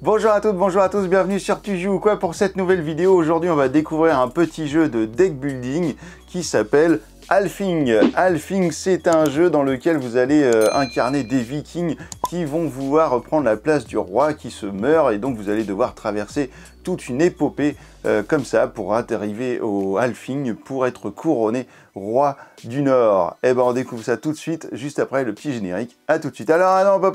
Bonjour à toutes, bonjour à tous, bienvenue sur Tu joues ou quoi pour cette nouvelle vidéo. Aujourd'hui on va découvrir un petit jeu de deck building qui s'appelle Alfing. Alfing, c'est un jeu dans lequel vous allez incarner des vikings qui vont vouloir prendre la place du roi qui se meurt, et donc vous allez devoir traverser toute une épopée comme ça pour arriver au Alfing pour être couronné roi du Nord. Et ben on découvre ça tout de suite, juste après le petit générique. À tout de suite. Alors non,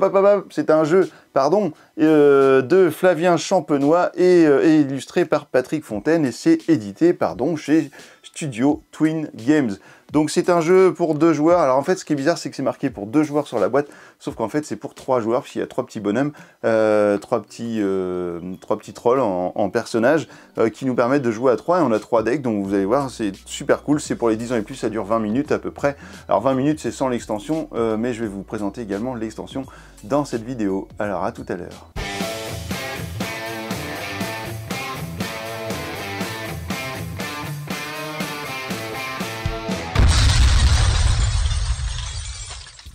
c'est un jeu, pardon, de Flavien Champenois et illustré par Patrick Fontaine, et c'est édité, pardon, chez Studio Twin Games. Donc c'est un jeu pour 2 joueurs. Alors en fait, ce qui est bizarre, c'est que c'est marqué pour 2 joueurs sur la boîte, sauf qu'en fait c'est pour 3 joueurs, puisqu'il y a 3 petits bonhommes, 3 petits trolls en personnages qui nous permettent de jouer à 3, et on a 3 decks, donc vous allez voir, c'est super cool. C'est pour les 10 ans et plus, ça dure 20 minutes à peu près. Alors 20 minutes c'est sans l'extension, mais je vais vous présenter également l'extension dans cette vidéo. Alors à tout à l'heure.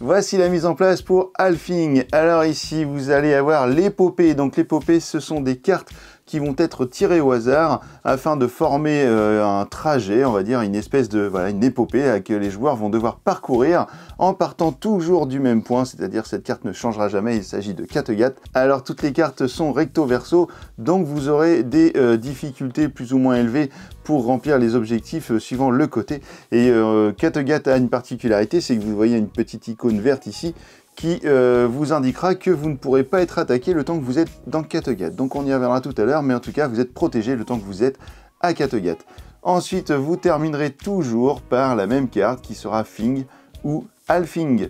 Voici la mise en place pour Alfing. Alors ici, vous allez avoir l'épopée. Donc l'épopée, ce sont des cartes qui vont être tirées au hasard afin de former un trajet, on va dire une espèce de une épopée que les joueurs vont devoir parcourir en partant toujours du même point, c'est-à-dire cette carte ne changera jamais, il s'agit de Kattegat. Alors toutes les cartes sont recto verso, donc vous aurez des difficultés plus ou moins élevées pour remplir les objectifs suivant le côté. Et Kattegat a une particularité, c'est que vous voyez une petite icône verte ici qui vous indiquera que vous ne pourrez pas être attaqué le temps que vous êtes dans Kattegat. Donc on y reviendra tout à l'heure, mais en tout cas vous êtes protégé le temps que vous êtes à Kattegat. Ensuite vous terminerez toujours par la même carte qui sera Fing ou Alfing.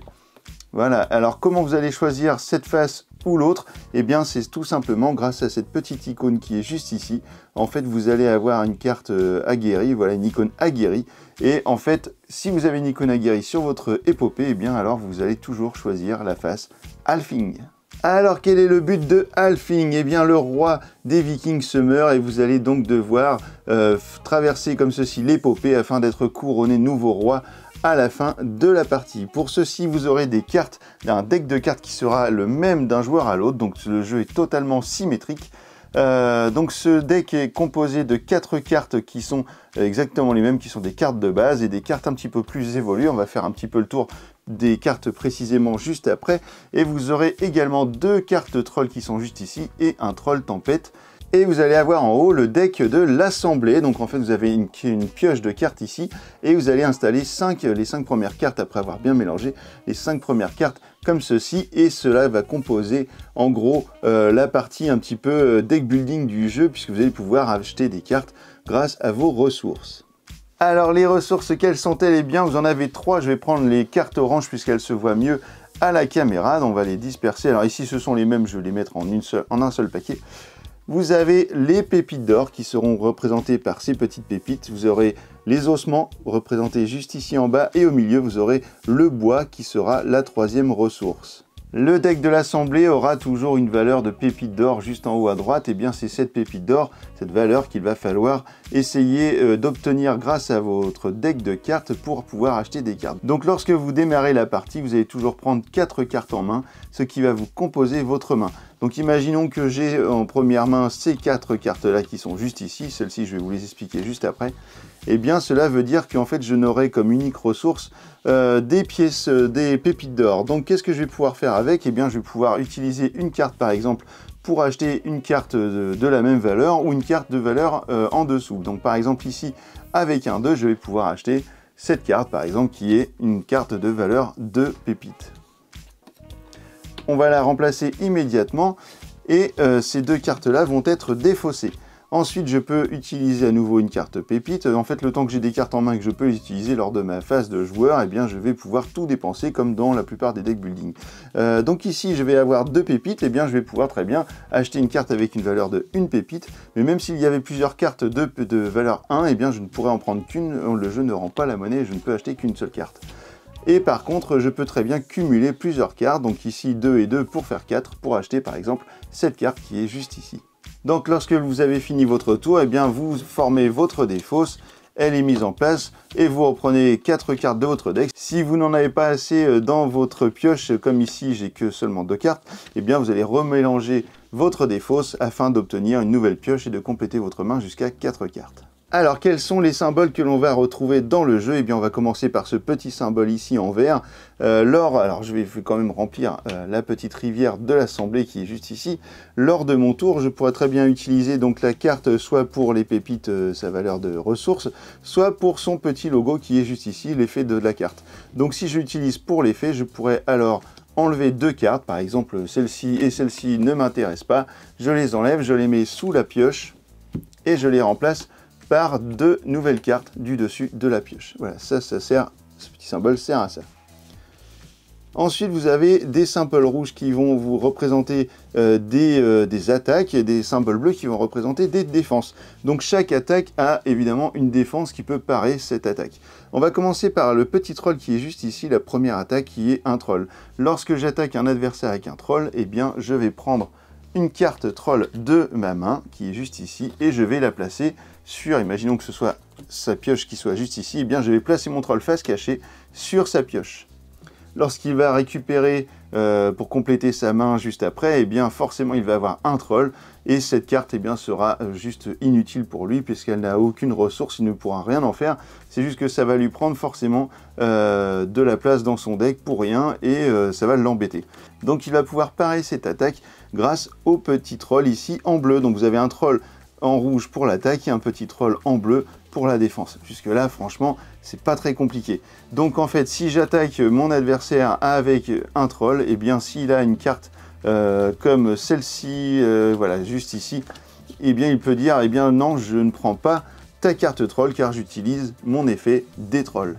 Voilà, alors comment vous allez choisir cette face ou l'autre? Eh bien c'est tout simplement grâce à cette petite icône qui est juste ici. En fait vous allez avoir une carte aguerrie, voilà une icône aguerrie. Et en fait, si vous avez une icône aguerrie sur votre épopée, eh bien alors vous allez toujours choisir la face Alfing. Alors quel est le but de Alfing? Eh bien le roi des Vikings se meurt et vous allez donc devoir traverser comme ceci l'épopée afin d'être couronné nouveau roi à la fin de la partie. Pour ceci, vous aurez des cartes, un deck de cartes qui sera le même d'un joueur à l'autre, donc le jeu est totalement symétrique. Donc ce deck est composé de 4 cartes qui sont exactement les mêmes, qui sont des cartes de base, et des cartes un petit peu plus évoluées. On va faire un petit peu le tour des cartes précisément juste après. Et vous aurez également 2 cartes trolls qui sont juste ici, et un troll tempête. Et vous allez avoir en haut le deck de l'assemblée. Donc en fait vous avez une pioche de cartes ici, et vous allez installer les 5 premières cartes après avoir bien mélangé les 5 premières cartes comme ceci, et cela va composer en gros la partie un petit peu deck building du jeu, puisque vous allez pouvoir acheter des cartes grâce à vos ressources. Alors les ressources, quelles sont-elles? Eh bien vous en avez 3, je vais prendre les cartes oranges puisqu'elles se voient mieux à la caméra, on va les disperser. Alors ici ce sont les mêmes, je vais les mettre en un seul paquet. Vous avez les pépites d'or qui seront représentées par ces petites pépites. Vous aurez les ossements représentés juste ici en bas, et au milieu vous aurez le bois qui sera la 3e ressource. Le deck de l'assemblée aura toujours une valeur de pépites d'or juste en haut à droite. Et bien c'est cette pépite d'or, cette valeur qu'il va falloir essayer d'obtenir grâce à votre deck de cartes pour pouvoir acheter des cartes. Donc lorsque vous démarrez la partie, vous allez toujours prendre 4 cartes en main, ce qui va vous composer votre main. Donc imaginons que j'ai en première main ces 4 cartes là qui sont juste ici, celles-ci je vais vous les expliquer juste après. Et bien cela veut dire qu'en fait je n'aurai comme unique ressource des pièces, des pépites d'or. Donc qu'est-ce que je vais pouvoir faire avec? Eh bien je vais pouvoir utiliser une carte par exemple pour acheter une carte de la même valeur, ou une carte de valeur en dessous. Donc par exemple ici avec un 2 je vais pouvoir acheter cette carte par exemple qui est une carte de valeur 2 pépites. On va la remplacer immédiatement, et ces 2 cartes là vont être défaussées. Ensuite je peux utiliser à nouveau une carte pépite. En fait le temps que j'ai des cartes en main que je peux utiliser lors de ma phase de joueur, eh bien je vais pouvoir tout dépenser comme dans la plupart des decks building. Donc ici je vais avoir 2 pépites, et bien je vais pouvoir très bien acheter une carte avec une valeur de 1 pépite, mais même s'il y avait plusieurs cartes de valeur 1, eh bien je ne pourrais en prendre qu'une, le jeu ne rend pas la monnaie, je ne peux acheter qu'une seule carte. Et par contre, je peux très bien cumuler plusieurs cartes, donc ici 2 et 2 pour faire 4, pour acheter par exemple cette carte qui est juste ici. Donc lorsque vous avez fini votre tour, eh bien vous formez votre défausse, elle est mise en place et vous reprenez 4 cartes de votre deck. Si vous n'en avez pas assez dans votre pioche, comme ici j'ai que seulement 2 cartes, eh bien vous allez remélanger votre défausse afin d'obtenir une nouvelle pioche et de compléter votre main jusqu'à 4 cartes. Alors, quels sont les symboles que l'on va retrouver dans le jeu? Eh bien, on va commencer par ce petit symbole ici en vert. Alors, je vais quand même remplir la petite rivière de l'assemblée qui est juste ici. Lors de mon tour, je pourrais très bien utiliser donc la carte soit pour les pépites, sa valeur de ressources, soit pour son petit logo qui est juste ici, l'effet de la carte. Donc, si je l'utilise pour l'effet, je pourrais alors enlever 2 cartes, par exemple celle-ci et celle-ci ne m'intéressent pas. Je les enlève, je les mets sous la pioche et je les remplace par 2 nouvelles cartes du dessus de la pioche. Voilà, ça sert, ce petit symbole sert à ça. Ensuite, vous avez des symboles rouges qui vont vous représenter des attaques et des symboles bleus qui vont représenter des défenses. Donc chaque attaque a évidemment une défense qui peut parer cette attaque. On va commencer par le petit troll qui est juste ici, la première attaque qui est un troll. Lorsque j'attaque un adversaire avec un troll, eh bien je vais prendre une carte troll de ma main qui est juste ici et je vais la placer sur, imaginons que ce soit sa pioche qui soit juste ici, eh bien je vais placer mon troll face cachée sur sa pioche. Lorsqu'il va récupérer pour compléter sa main juste après, eh bien forcément il va avoir un troll et cette carte eh bien, sera juste inutile pour lui puisqu'elle n'a aucune ressource, il ne pourra rien en faire. C'est juste que ça va lui prendre forcément de la place dans son deck pour rien et ça va l'embêter. Donc il va pouvoir parer cette attaque grâce au petit troll ici en bleu. Donc vous avez un troll en rouge pour l'attaque et un petit troll en bleu pour la défense. Jusque là, franchement, c'est pas très compliqué. Donc en fait, si j'attaque mon adversaire avec un troll, et eh bien s'il a une carte comme celle-ci, voilà, juste ici, et eh bien il peut dire, eh bien non, je ne prends pas ta carte troll car j'utilise mon effet des trolls.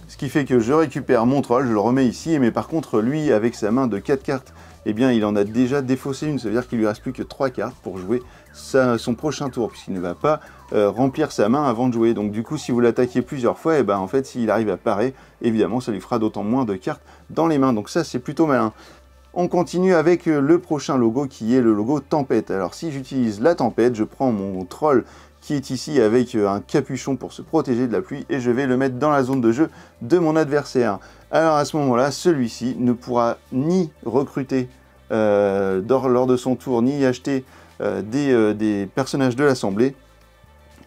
Ce qui fait que je récupère mon troll, je le remets ici, mais par contre, lui, avec sa main de 4 cartes, eh bien, il en a déjà défaussé une, ça veut dire qu'il lui reste plus que 3 cartes pour jouer son prochain tour, puisqu'il ne va pas remplir sa main avant de jouer. Donc du coup, si vous l'attaquez plusieurs fois, eh ben, en fait, s'il arrive à parer, évidemment, ça lui fera d'autant moins de cartes dans les mains. Donc ça, c'est plutôt malin. On continue avec le prochain logo qui est le logo Tempête. Alors si j'utilise la Tempête, je prends mon troll qui est ici avec un capuchon pour se protéger de la pluie et je vais le mettre dans la zone de jeu de mon adversaire. Alors à ce moment-là, celui-ci ne pourra ni recruter lors de son tour, ni acheter des personnages de l'assemblée,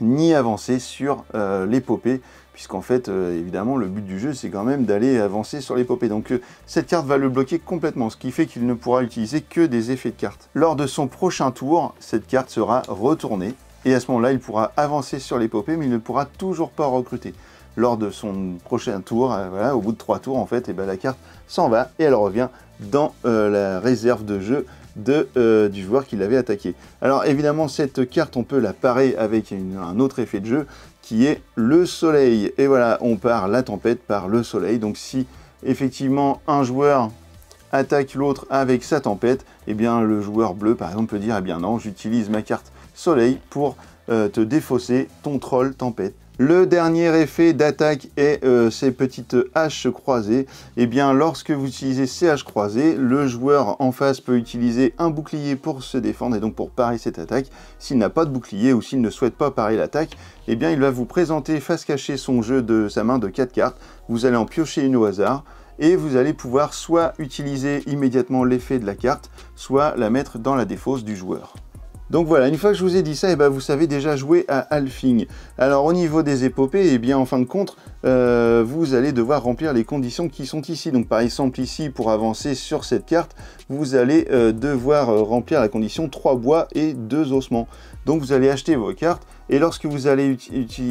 ni avancer sur l'épopée, puisqu'en fait, évidemment, le but du jeu, c'est quand même d'aller avancer sur l'épopée. Donc cette carte va le bloquer complètement, ce qui fait qu'il ne pourra utiliser que des effets de carte. Lors de son prochain tour, cette carte sera retournée, et à ce moment-là, il pourra avancer sur l'épopée, mais il ne pourra toujours pas recruter. Lors de son prochain tour, voilà, au bout de 3 tours, en fait, et ben, la carte s'en va, et elle revient dans la réserve de jeu du joueur qui l'avait attaqué. Alors évidemment, cette carte, on peut la parer avec un autre effet de jeu, qui est le soleil. Et voilà, on part la tempête par le soleil. Donc si effectivement un joueur attaque l'autre avec sa tempête, eh bien le joueur bleu par exemple peut dire, eh bien non, j'utilise ma carte soleil pour te défausser ton troll tempête. Le dernier effet d'attaque est ces petites haches croisées. Et bien lorsque vous utilisez ces haches croisées, le joueur en face peut utiliser un bouclier pour se défendre et donc pour parer cette attaque. S'il n'a pas de bouclier ou s'il ne souhaite pas parer l'attaque, eh bien il va vous présenter face cachée son jeu de sa main de 4 cartes. Vous allez en piocher une au hasard et vous allez pouvoir soit utiliser immédiatement l'effet de la carte, soit la mettre dans la défausse du joueur. Donc voilà, une fois que je vous ai dit ça, eh ben vous savez déjà jouer à Alfing. Alors au niveau des épopées, eh bien en fin de compte, vous allez devoir remplir les conditions qui sont ici. Donc par exemple ici, pour avancer sur cette carte, vous allez devoir remplir la condition 3 bois et 2 ossements. Donc vous allez acheter vos cartes, et lorsque vous allez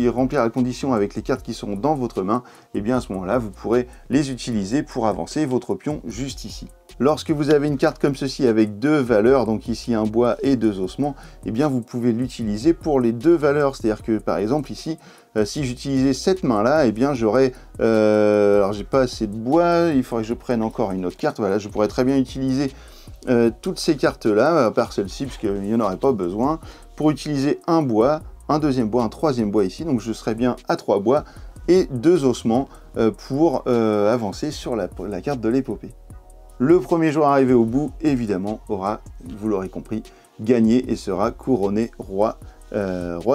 remplir la condition avec les cartes qui sont dans votre main, eh bien à ce moment-là, vous pourrez les utiliser pour avancer votre pion juste ici. Lorsque vous avez une carte comme ceci avec 2 valeurs, donc ici un bois et 2 ossements, eh bien vous pouvez l'utiliser pour les 2 valeurs. C'est-à-dire que par exemple ici, si j'utilisais cette main-là, eh bien j'aurais... alors j'ai pas assez de bois, il faudrait que je prenne encore une autre carte. Voilà, je pourrais très bien utiliser toutes ces cartes-là, à part celle-ci, parce qu'il n'y en aurait pas besoin, pour utiliser un bois, un deuxième bois, un troisième bois ici. Donc je serais bien à 3 bois et 2 ossements pour avancer sur la carte de l'épopée. Le premier joueur arrivé au bout, évidemment, aura, vous l'aurez compris, gagné et sera couronné roi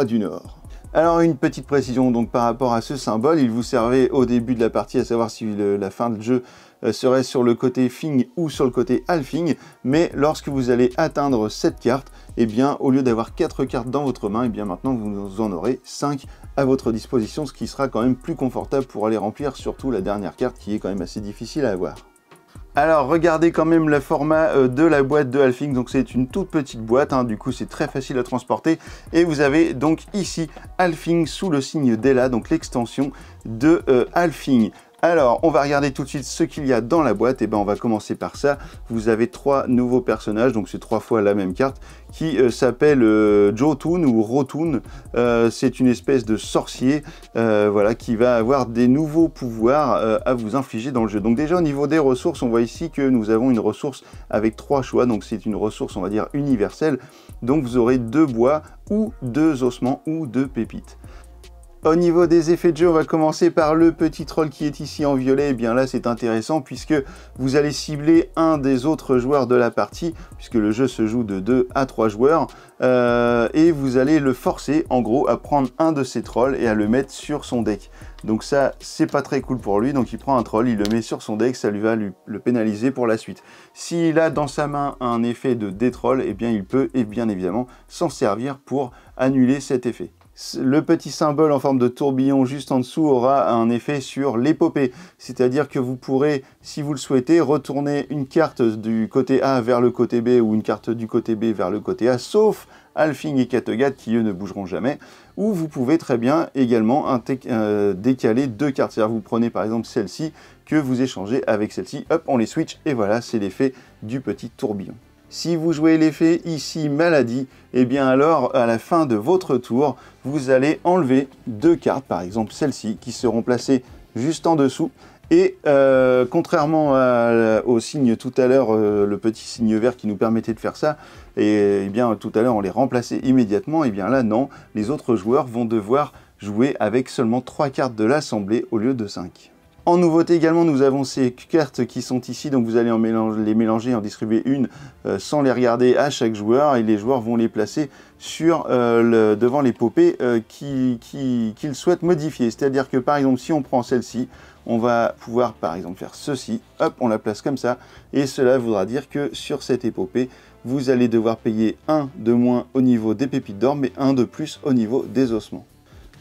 du Nord. Alors une petite précision donc par rapport à ce symbole, il vous servait au début de la partie à savoir si la fin de jeu serait sur le côté Fing ou sur le côté Alfing, mais lorsque vous allez atteindre cette carte, eh bien au lieu d'avoir 4 cartes dans votre main, eh bien maintenant vous en aurez 5 à votre disposition, ce qui sera quand même plus confortable pour aller remplir surtout la dernière carte qui est quand même assez difficile à avoir. Alors regardez quand même le format de la boîte de Alfing, donc c'est une toute petite boîte, hein, du coup c'est très facile à transporter, et vous avez donc ici Alfing sous le signe d'Ella, donc l'extension de Alfing. Alors, on va regarder tout de suite ce qu'il y a dans la boîte. Et ben, on va commencer par ça. Vous avez 3 nouveaux personnages, donc c'est 3 fois la même carte, qui s'appelle Jotun ou Rotun. C'est une espèce de sorcier, voilà, qui va avoir des nouveaux pouvoirs à vous infliger dans le jeu. Donc déjà au niveau des ressources, on voit ici que nous avons une ressource avec 3 choix. Donc c'est une ressource, on va dire, universelle. Donc vous aurez 2 bois ou 2 ossements ou 2 pépites. Au niveau des effets de jeu, on va commencer par le petit troll qui est ici en violet. Et bien là, c'est intéressant puisque vous allez cibler un des autres joueurs de la partie, puisque le jeu se joue de 2 à 3 joueurs, et vous allez le forcer, en gros, à prendre un de ces trolls et à le mettre sur son deck. Donc ça, c'est pas très cool pour lui. Donc il prend un troll, il le met sur son deck, ça lui va le pénaliser pour la suite. S'il a dans sa main un effet de détroll, eh bien il peut, et bien évidemment, s'en servir pour annuler cet effet. Le petit symbole en forme de tourbillon juste en dessous aura un effet sur l'épopée, c'est-à-dire que vous pourrez, si vous le souhaitez, retourner une carte du côté A vers le côté B ou une carte du côté B vers le côté A, sauf Alfing et Kattegat qui eux ne bougeront jamais, ou vous pouvez très bien également décaler 2 cartes, c'est-à-dire vous prenez par exemple celle-ci que vous échangez avec celle-ci, hop on les switch et voilà c'est l'effet du petit tourbillon. Si vous jouez l'effet ici maladie, et bien alors à la fin de votre tour, vous allez enlever 2 cartes, par exemple celle-ci, qui seront placées juste en dessous. Et contrairement au signe tout à l'heure, le petit signe vert qui nous permettait de faire ça, et bien tout à l'heure on les remplaçait immédiatement, et bien là non, les autres joueurs vont devoir jouer avec seulement 3 cartes de l'assemblée au lieu de 5. En nouveauté également, nous avons ces cartes qui sont ici, donc vous allez les mélanger, en distribuer une sans les regarder à chaque joueur, et les joueurs vont les placer sur, devant l'épopée qu'ils souhaitent modifier. C'est-à-dire que par exemple, si on prend celle-ci, on va pouvoir par exemple faire ceci, hop, on la place comme ça, et cela voudra dire que sur cette épopée, vous allez devoir payer 1 de moins au niveau des pépites d'or, mais 1 de plus au niveau des ossements.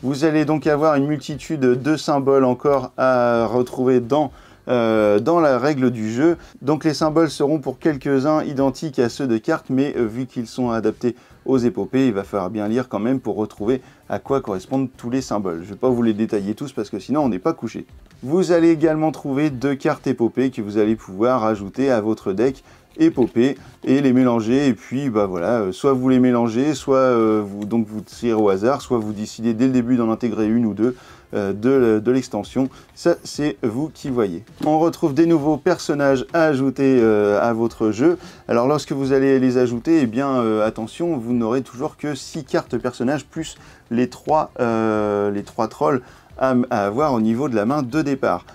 Vous allez donc avoir une multitude de symboles encore à retrouver dans la règle du jeu. Donc les symboles seront pour quelques-uns identiques à ceux de cartes, mais vu qu'ils sont adaptés aux épopées, il va falloir bien lire quand même pour retrouver à quoi correspondent tous les symboles. Je ne vais pas vous les détailler tous parce que sinon on n'est pas couché. Vous allez également trouver 2 cartes épopées que vous allez pouvoir ajouter à votre deck épopée et les mélanger, et puis bah voilà, soit vous les mélangez, soit vous tirez au hasard, soit vous décidez dès le début d'en intégrer une ou deux de l'extension. Ça c'est vous qui voyez. On retrouve des nouveaux personnages à ajouter à votre jeu. Alors lorsque vous allez les ajouter, eh bien attention, vous n'aurez toujours que 6 cartes personnages plus les 3 trolls à avoir au niveau de la main de départ.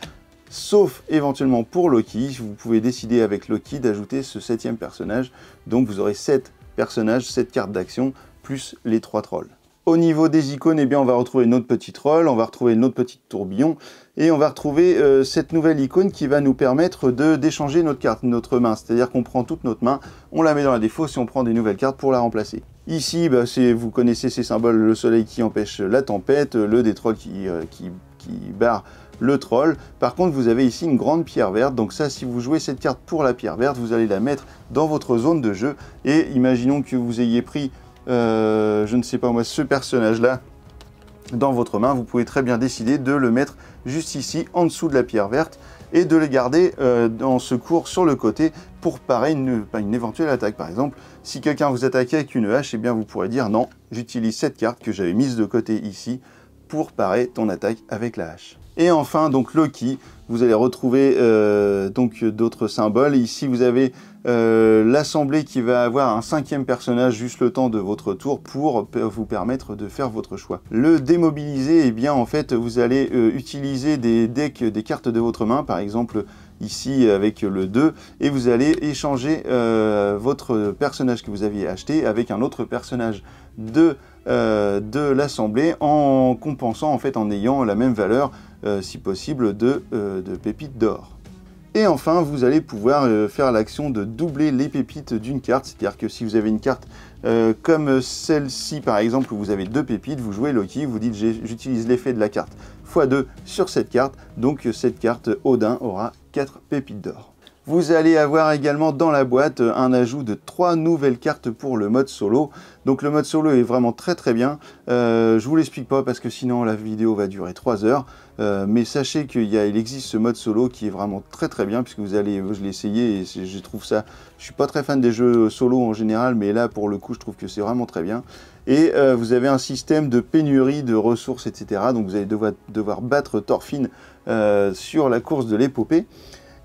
Sauf éventuellement pour Loki, vous pouvez décider avec Loki d'ajouter ce 7e personnage. Donc vous aurez 7 personnages, 7 cartes d'action, plus les 3 trolls. Au niveau des icônes, eh bien, on va retrouver notre petit troll, on va retrouver notre petit tourbillon, et on va retrouver cette nouvelle icône qui va nous permettre d'échanger notre carte, notre main. C'est-à-dire qu'on prend toute notre main, on la met dans la défausse et on prend des nouvelles cartes pour la remplacer. Ici, bah, vous connaissez ces symboles, le soleil qui empêche la tempête, le détroit qui barre le troll. Par contre, vous avez ici une grande pierre verte. Donc ça, si vous jouez cette carte pour la pierre verte, vous allez la mettre dans votre zone de jeu. Et imaginons que vous ayez pris, je ne sais pas moi, ce personnage-là dans votre main. Vous pouvez très bien décider de le mettre juste ici, en dessous de la pierre verte, et de le garder en secours sur le côté pour parer une éventuelle attaque. Par exemple, si quelqu'un vous attaquait avec une hache, eh bien vous pourrez dire non, j'utilise cette carte que j'avais mise de côté ici pour parer ton attaque avec la hache. Et enfin, donc Loki, vous allez retrouver donc d'autres symboles. Ici, vous avez l'assemblée qui va avoir un 5e personnage juste le temps de votre tour pour vous permettre de faire votre choix. Le démobiliser, eh bien en fait, vous allez utiliser des decks, des cartes de votre main. Par exemple, ici avec le 2, et vous allez échanger votre personnage que vous aviez acheté avec un autre personnage de l'assemblée, en compensant, en fait, en ayant la même valeur, si possible, de pépites d'or. Et enfin, vous allez pouvoir faire l'action de doubler les pépites d'une carte, c'est-à-dire que si vous avez une carte comme celle-ci par exemple, où vous avez 2 pépites, vous jouez Loki, vous dites j'utilise l'effet de la carte x2 sur cette carte, donc cette carte Odin aura 4 pépites d'or. Vous allez avoir également dans la boîte un ajout de 3 nouvelles cartes pour le mode solo. Donc le mode solo est vraiment très bien. Je vous l'explique pas parce que sinon la vidéo va durer 3 heures. Mais sachez qu'il existe ce mode solo qui est vraiment très bien, puisque je l'ai essayé et je trouve ça... Je suis pas très fan des jeux solo en général, mais là pour le coup je trouve que c'est vraiment très bien. Et vous avez un système de pénurie de ressources, etc. Donc vous allez devoir battre Thorfinn sur la course de l'épopée.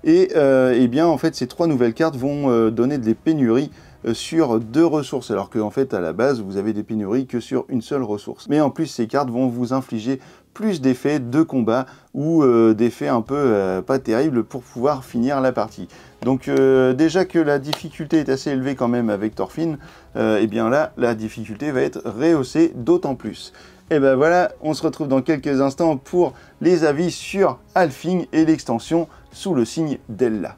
Et bien en fait ces 3 nouvelles cartes vont donner des pénuries sur 2 ressources, alors qu'en fait à la base vous avez des pénuries que sur une seule ressource. Mais en plus ces cartes vont vous infliger plus d'effets de combat ou d'effets un peu pas terribles pour pouvoir finir la partie. Donc déjà que la difficulté est assez élevée quand même avec Thorfinn, et bien là la difficulté va être rehaussée d'autant plus. Et ben voilà, on se retrouve dans quelques instants pour les avis sur Alfing et l'extension sous le signe d'Ella.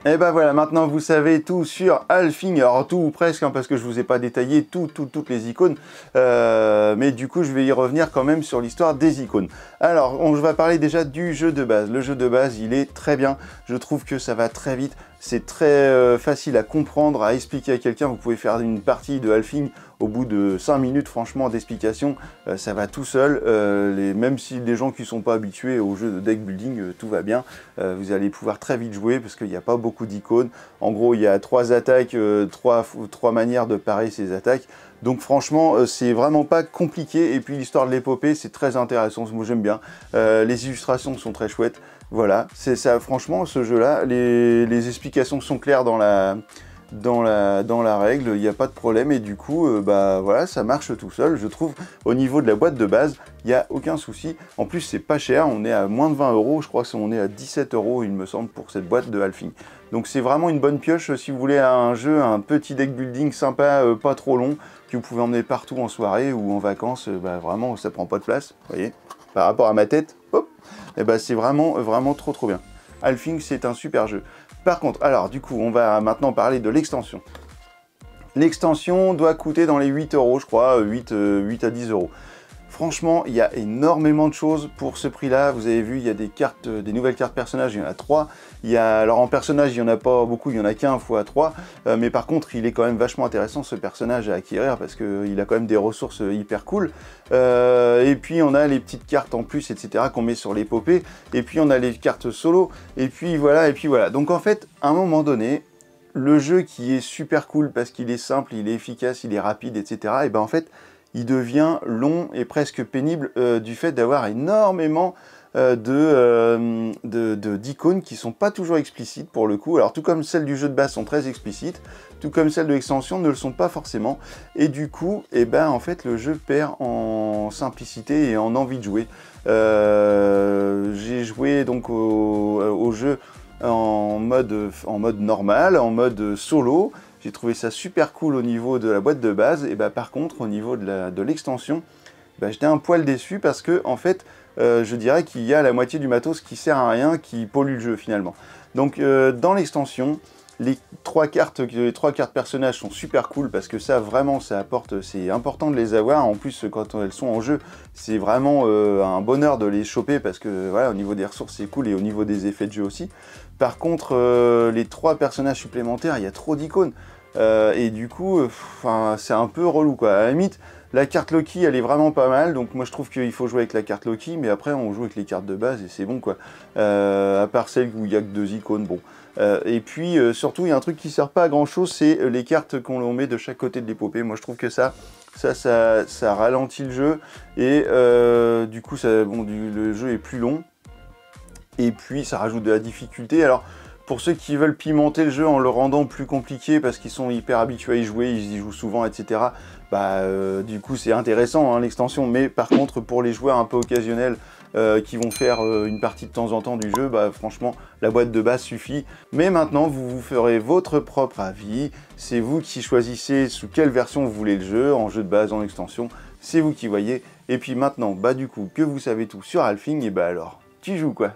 Et ben voilà, maintenant vous savez tout sur Alfing, alors tout ou presque, hein, parce que je vous ai pas détaillé toutes les icônes, mais du coup je vais y revenir quand même sur l'histoire des icônes. Alors, on va parler déjà du jeu de base. Le jeu de base, il est très bien, je trouve que ça va très vite, c'est très facile à comprendre, à expliquer à quelqu'un. Vous pouvez faire une partie de Alfing au bout de 5 minutes, franchement, d'explication, ça va tout seul. Même si des gens qui ne sont pas habitués au jeu de deck building, tout va bien. Vous allez pouvoir très vite jouer parce qu'il n'y a pas beaucoup d'icônes. En gros, il y a 3 attaques, 3 manières de parer ces attaques. Donc franchement, c'est vraiment pas compliqué. Et puis l'histoire de l'épopée, c'est très intéressant. Moi, j'aime bien. Les illustrations sont très chouettes. Voilà, c'est ça. Franchement, ce jeu-là, les explications sont claires dans la règle, il n'y a pas de problème, et du coup, bah voilà, ça marche tout seul. Je trouve, au niveau de la boîte de base, il n'y a aucun souci. En plus, c'est pas cher, on est à moins de 20 €, je crois qu'on est à 17 €, il me semble, pour cette boîte de Alfing. Donc c'est vraiment une bonne pioche si vous voulez un jeu, un petit deck building sympa, pas trop long, que vous pouvez emmener partout en soirée ou en vacances. Bah vraiment, ça prend pas de place, vous voyez, par rapport à ma tête, hop, et bah c'est vraiment trop bien. Alfing, c'est un super jeu. Par contre, alors du coup, on va maintenant parler de l'extension. L'extension doit coûter dans les 8 €, je crois, 8 à 10 €. Franchement, il y a énormément de choses pour ce prix-là. Vous avez vu, il y a des nouvelles cartes personnages, il y en a 3. Alors en personnage, il n'y en a pas beaucoup, il n'y en a qu'un x 3. Mais par contre, il est quand même vachement intéressant ce personnage à acquérir parce qu'il a quand même des ressources hyper cool. Et puis on a les petites cartes en plus, etc. qu'on met sur l'épopée. Et puis on a les cartes solo. Et puis voilà, Donc en fait, à un moment donné, le jeu qui est super cool parce qu'il est simple, il est efficace, il est rapide, etc. Et ben en fait, il devient long et presque pénible du fait d'avoir énormément d'icônes qui sont pas toujours explicites pour le coup. Alors tout comme celles du jeu de base sont très explicites, tout comme celles de l'extension ne le sont pas forcément. Et du coup, et ben en fait le jeu perd en simplicité et en envie de jouer. J'ai joué donc au jeu en mode normal, en mode solo. J'ai trouvé ça super cool au niveau de la boîte de base, et bah par contre au niveau de l'extension, bah, j'étais un poil déçu parce que en fait je dirais qu'il y a la moitié du matos qui sert à rien, qui pollue le jeu finalement. Donc dans l'extension, les 3 cartes personnages sont super cool parce que ça vraiment ça apporte, c'est important de les avoir. En plus quand elles sont en jeu, c'est vraiment un bonheur de les choper parce que voilà, au niveau des ressources c'est cool et au niveau des effets de jeu aussi. Par contre les 3 personnages supplémentaires, il y a trop d'icônes. Et du coup, c'est un peu relou quoi. À la limite, la carte Loki, elle est vraiment pas mal. Donc moi, je trouve qu'il faut jouer avec la carte Loki, mais après, on joue avec les cartes de base et c'est bon quoi. À part celle où il y a que 2 icônes, bon. Et puis surtout, il y a un truc qui sert pas à grand chose, c'est les cartes qu'on met de chaque côté de l'épopée. Moi, je trouve que ça ralentit le jeu et du coup, le jeu est plus long. Et puis, ça rajoute de la difficulté. Alors, Pour ceux qui veulent pimenter le jeu en le rendant plus compliqué parce qu'ils sont hyper habitués à y jouer, ils y jouent souvent, etc. Du coup c'est intéressant hein, l'extension, mais par contre pour les joueurs un peu occasionnels qui vont faire une partie de temps en temps du jeu, franchement la boîte de base suffit. Mais maintenant vous vous ferez votre propre avis, c'est vous qui choisissez sous quelle version vous voulez le jeu, en jeu de base, en extension, c'est vous qui voyez. Et puis maintenant, du coup, que vous savez tout sur Alfing, et alors, tu joues quoi?